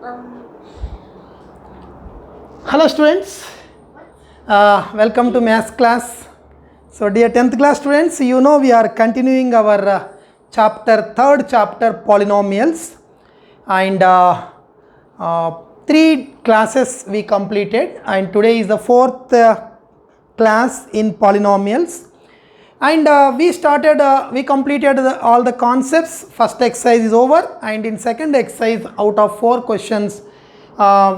Hello students, welcome to maths class. So dear 10th class students, you know we are continuing our third chapter polynomials, and 3 classes we completed, and today is the 4th class in polynomials. And we completed all the concepts. First exercise is over, and in second exercise, out of 4 questions,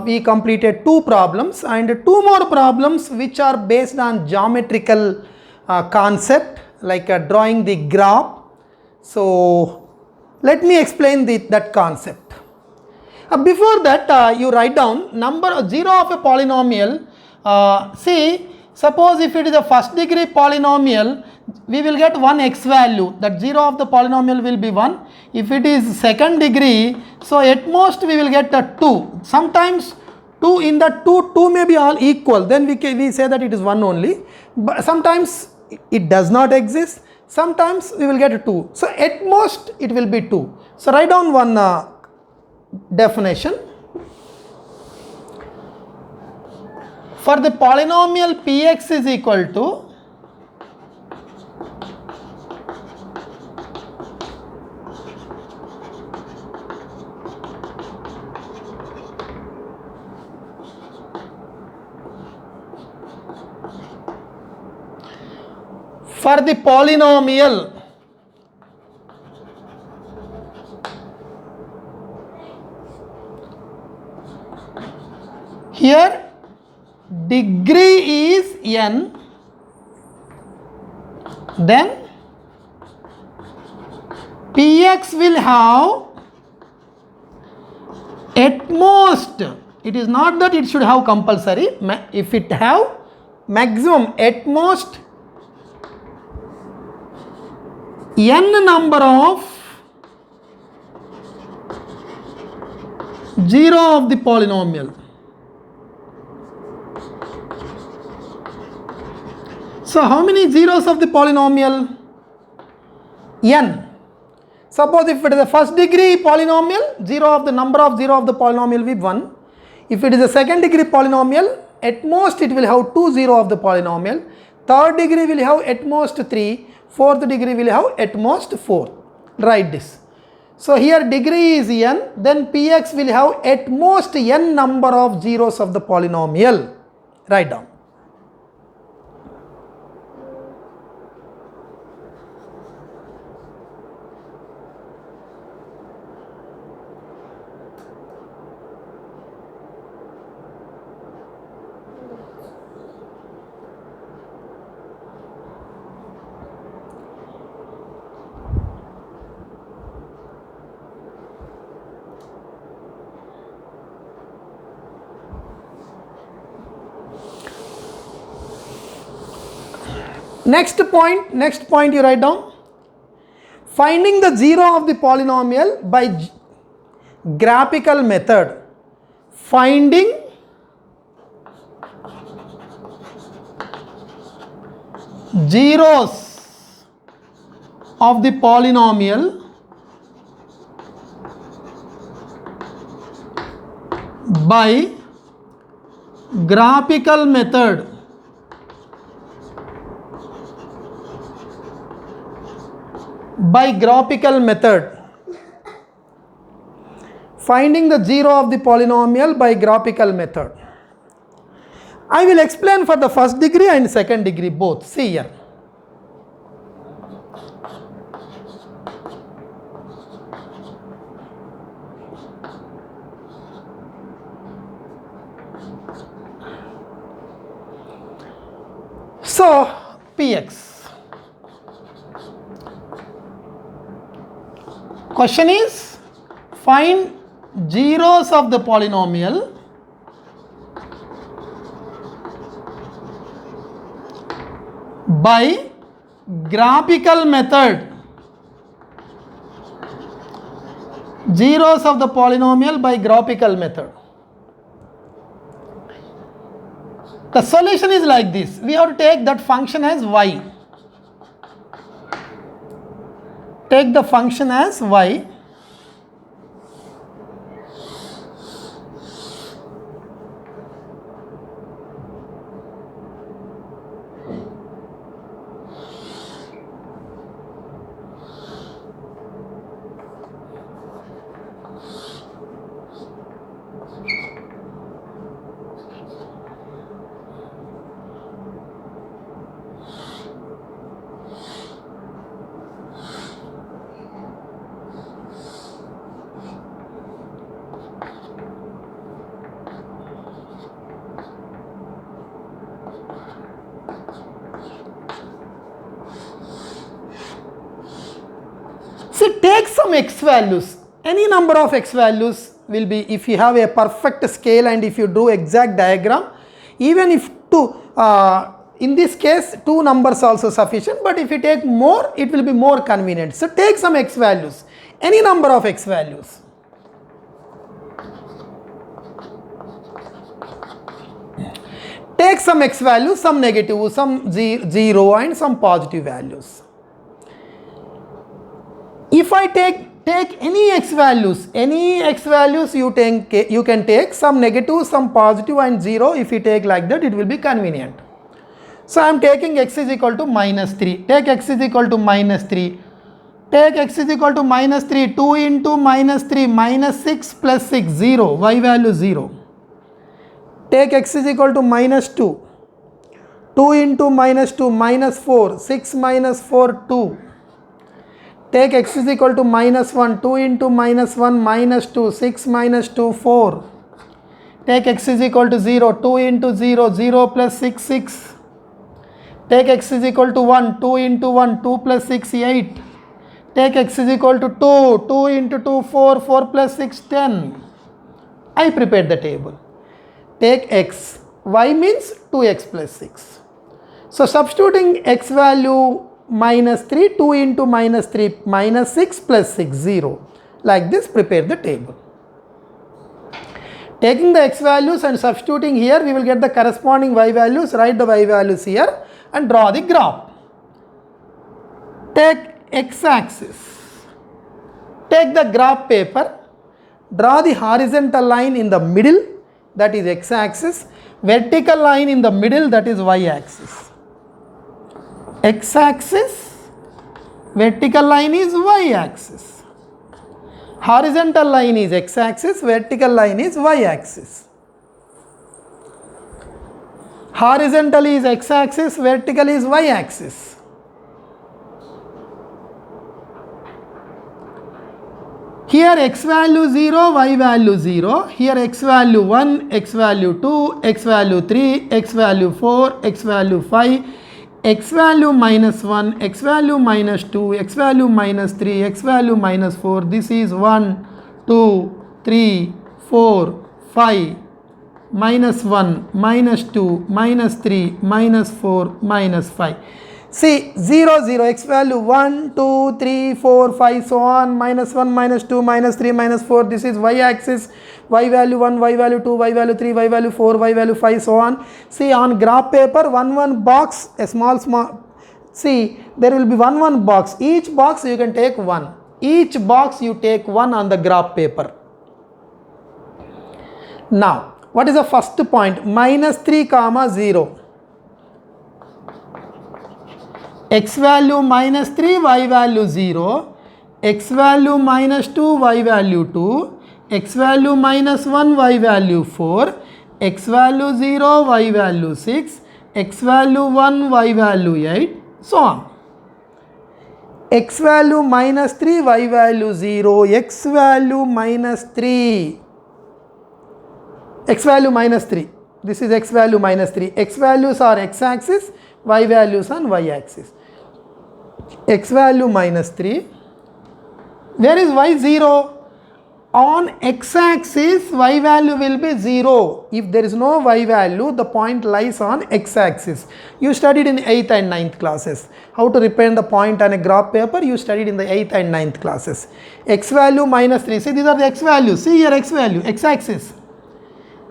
we completed 2 problems and 2 more problems which are based on geometrical concept, like drawing the graph. So let me explain that concept. Before that, you write down number 0 of a polynomial. See, suppose if it is a first degree polynomial, we will get 1 x value. That 0 of the polynomial will be 1. If it is second degree, so at most we will get a 2. Sometimes 2 in the 2 may be all equal, then we say that it is 1 only. But sometimes it does not exist. Sometimes we will get a 2. So at most it will be 2. So write down one definition. For the polynomial Px is equal to here degree is n, then Px will have at most, it is not that it should have compulsory, if it have maximum at most n number of 0 of the polynomial. So how many zeros of the polynomial? N. Suppose if it is a first degree polynomial, number of 0 of the polynomial will be 1. If it is a second degree polynomial, at most it will have 2 0 of the polynomial. Third degree will have at most 3. Fourth degree will have at most 4. Write this. So here degree is n, then Px will have at most n number of zeros of the polynomial. Write down. Next point you write down. Finding the 0 of the polynomial by graphical method. Finding zeros of the polynomial by graphical method. Finding the 0 of the polynomial by graphical method. I will explain for the first degree and second degree both. See here. So Px. Question is, find zeros of the polynomial by graphical method. Zeros of the polynomial by graphical method. The solution is like this. We have to take that function as y. Take the function as y. See, take some x values. Any number of x values will be, if you have a perfect scale and if you do exact diagram, even if in this case 2 numbers also sufficient, but if you take more, it will be more convenient. So take some x values, any number of x values. Take some x values, some negative, some 0 and some positive values. If I take any x values you can take some negative, some positive and 0. If you take like that, it will be convenient. So I am taking x is equal to minus 3. Take x is equal to minus 3. Take x is equal to minus 3. 2 into minus 3, minus 6 plus 6, 0. Y value 0. Take x is equal to minus 2. 2 into minus 2, minus 4. 6 minus 4, 2. Take x is equal to minus 1. 2 into minus 1, minus 2. 6 minus 2, 4. Take x is equal to 0. 2 into 0, 0 plus 6, 6. Take x is equal to 1. 2 into 1, 2 plus 6, 8. Take x is equal to 2. 2 into 2, 4. 4 plus 6, 10. I prepared the table. Take x. Y means 2x plus 6. So substituting x value minus 3, 2 into minus 3, minus 6 plus 6, 0. Like this, prepare the table. Taking the x values and substituting here, we will get the corresponding y values. Write the y values here and draw the graph. Take x-axis. Take the graph paper. Draw the horizontal line in the middle, that is x-axis. Vertical line in the middle, that is y-axis. X-axis, vertical line is y-axis. Horizontal line is x-axis, vertical line is y-axis. Horizontal is x-axis, vertical is y-axis. Here x value 0, y value 0. Here x value 1, x value 2, x value 3, x value 4, x value 5. X value minus 1, x value minus 2, x value minus 3, x value minus 4. This is 1, 2, 3, 4, 5, minus 1, minus 2, minus 3, minus 4, minus 5. See, 0, 0, x value 1, 2, 3, 4, 5, so on, minus 1, minus 2, minus 3, minus 4. This is y-axis. Y value 1, y value 2, y value 3, y value 4, y value 5, so on. See, on graph paper, one box, a small, see, there will be one box. Each box you can take 1. Each box you take 1 on the graph paper. Now, what is the first point? Minus 3, comma 0. X value minus 3, y value 0. X value minus 2, y value 2. X value minus 1, y value 4, x value 0, y value 6, x value 1, y value 8, so on. X value minus 3, y value 0, x value minus 3, x value minus 3. This is x value minus 3. X values are x-axis, y values on y-axis. X value minus 3. Where is y 0? On x-axis, y value will be 0. If there is no y value, the point lies on x-axis. You studied in 8th and 9th classes. How to represent the point on a graph paper, you studied in the 8th and 9th classes. X value minus 3. See, these are the x values. See here, x value, x-axis.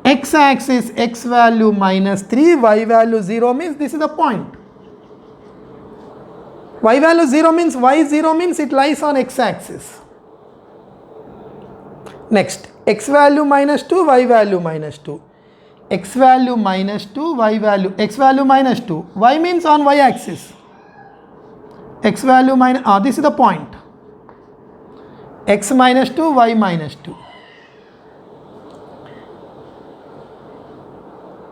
X-axis, x value minus 3, y value 0 means this is the point. Y value 0 means, y 0 means it lies on x-axis. Next, x value minus 2, y value minus 2. X value minus 2, y value, x value minus 2. Y means on y-axis. X value minus, this is the point. X minus 2, y minus 2.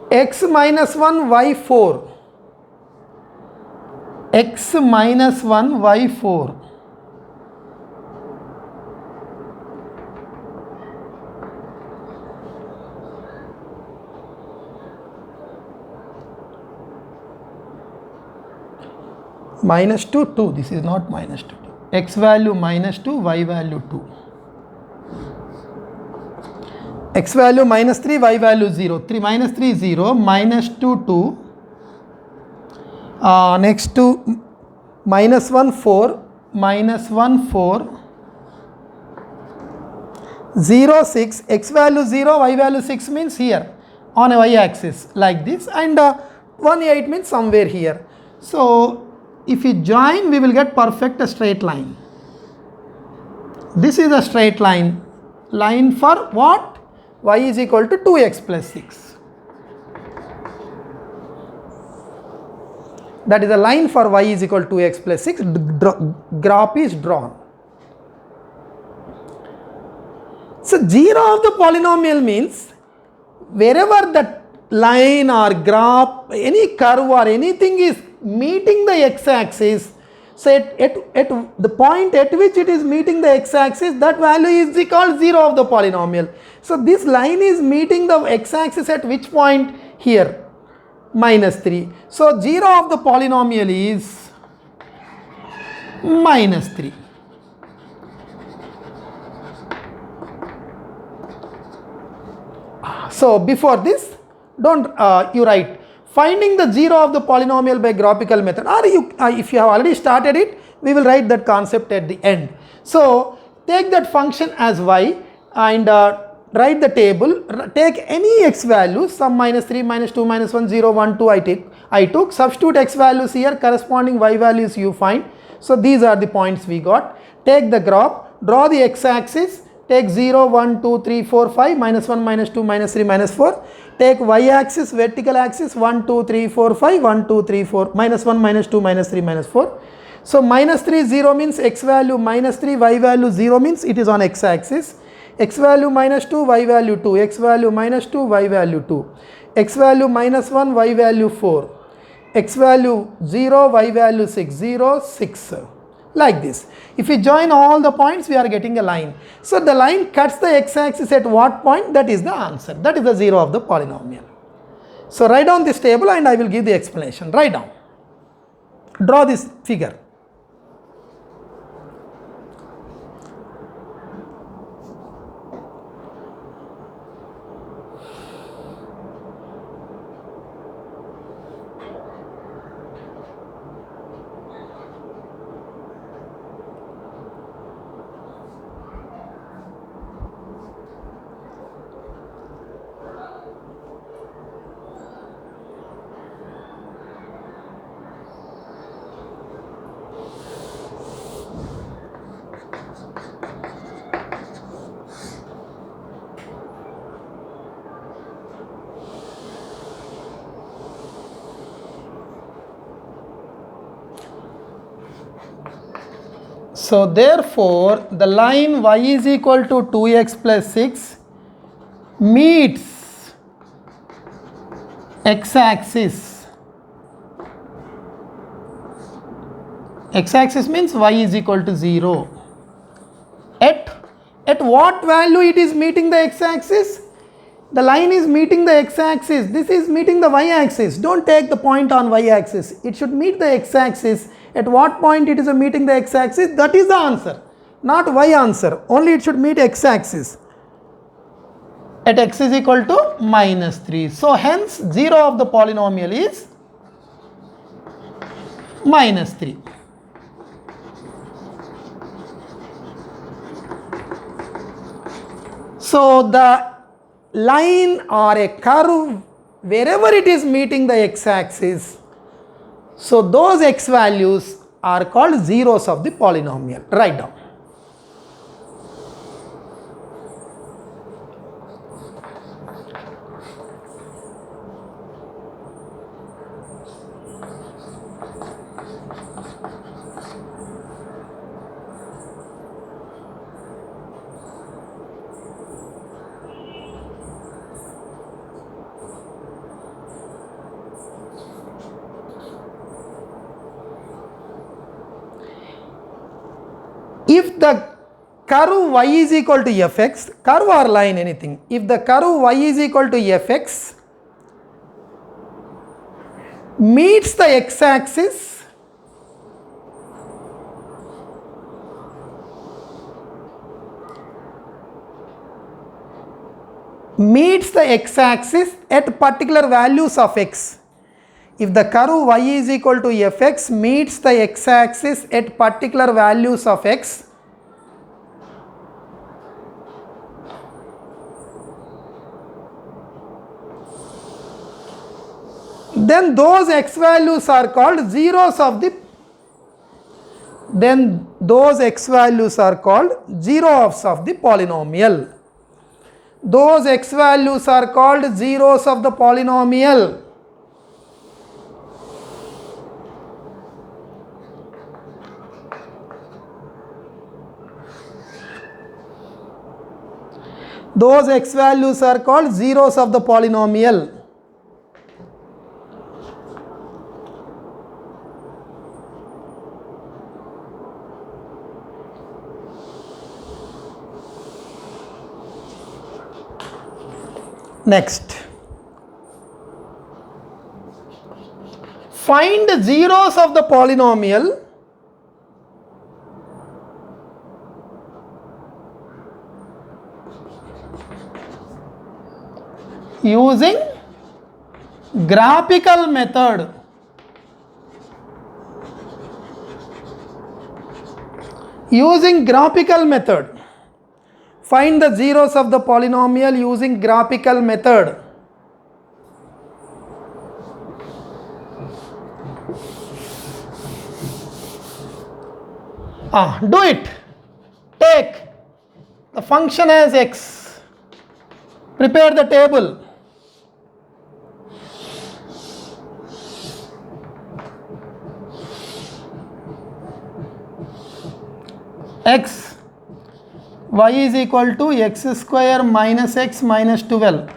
X minus 1, y 4. X minus 1, y 4. Minus 2, 2. This is not minus 2, 2. x value minus 2, y value 2. X value minus 3, y value 0. 3 minus 3 0, minus 2 2. Next to minus 1 4, minus 1 4, 0 6, x value 0, y value 6 means here on a y axis like this, and 1 8 means somewhere here. So if we join, we will get perfect straight line. This is a straight line for what? Y is equal to 2x plus 6. That is a line for y is equal to 2x plus 6. Graph is drawn. So 0 of the polynomial means wherever that line or graph, any curve or anything is meeting the x-axis, so at the point at which it is meeting the x-axis, that value is called 0 of the polynomial. So this line is meeting the x-axis at which point? Here, minus 3. So 0 of the polynomial is minus 3. So before this, don't you write finding the 0 of the polynomial by graphical method, or you if you have already started it, we will write that concept at the end. So take that function as y and write the table, take any x values, some minus 3, minus 2, minus 1, 0, 1, 2 I took, substitute x values here, corresponding y values you find. So these are the points we got. Take the graph, draw the x-axis, take 0, 1, 2, 3, 4, 5, minus 1, minus 2, minus 3, minus 4. Take y-axis, vertical axis, 1, 2, 3, 4, 5, 1, 2, 3, 4, minus 1, minus 2, minus 3, minus 4. So minus 3, 0 means x value minus 3, y value 0 means it is on x-axis. X value minus 2, y value 2, x value minus 2, y value 2, x value minus 1, y value 4, x value 0, y value 6, 0, 6. Like this. If we join all the points, we are getting a line. So the line cuts the x-axis at what point? That is the answer. That is the 0 of the polynomial. So write down this table and I will give the explanation. Write down. Draw this figure. So therefore, the line y is equal to 2x plus 6 meets x-axis. X-axis means y is equal to 0. At what value it is meeting the x-axis? The line is meeting the x-axis. This is meeting the y-axis. Don't take the point on y-axis. It should meet the x-axis. At what point it is meeting the x-axis? That is the answer. Not y answer. Only it should meet x-axis. At x is equal to minus 3. So hence 0 of the polynomial is minus 3. So the line or a curve, wherever it is meeting the x-axis, so those x values are called zeros of the polynomial. Write down. If the curve y is equal to fx, curve or line anything, if the curve y is equal to fx meets the x-axis meets the x-axis at particular values of x. If the curve y is equal to fx meets the x-axis at particular values of x, then those x values are called zeros of the polynomial. Those x values are called zeros of the polynomial. Those x values are called zeros of the polynomial. Next, find the zeros of the polynomial using graphical method. Using graphical method. Find the zeros of the polynomial using graphical method. Do it. Take the function as x. Prepare the table. X, y is equal to x square minus x minus 12.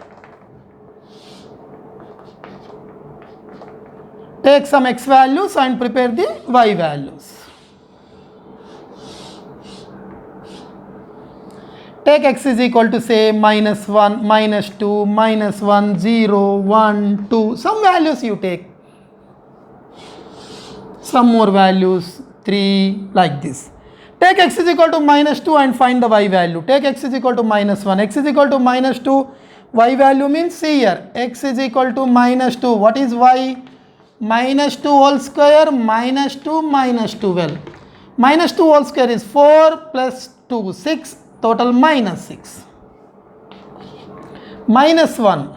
Take some x values and prepare the y values. Take x is equal to say minus 1, minus 2, minus 1, 0, 1, 2. Some values you take. Some more values, 3, like this. Take x is equal to minus 2 and find the y value. Take x is equal to minus 1. X is equal to minus 2. Y value means, see here. X is equal to minus 2. What is y? Minus 2 whole square minus 2 minus 12. Minus 2 whole square is 4 plus 2, 6. Total minus 6. Minus 1.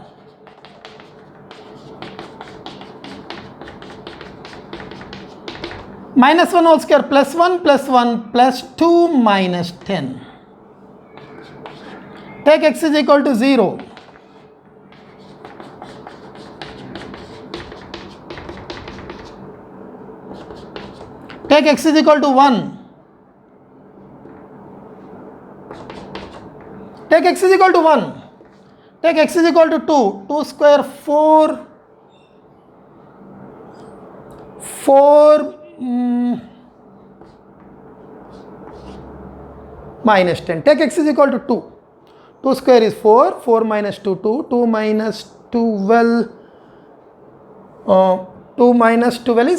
Minus 1 whole square plus 1 plus 2 minus 10. Take x is equal to 0. Take x is equal to 1. Take x is equal to 1. Take x is equal to 2. 2 square 4. 4 minus 10. Take x is equal to 2. 2 square is 4. 4 minus 2, 2. 2 minus 12. 2 minus 12 is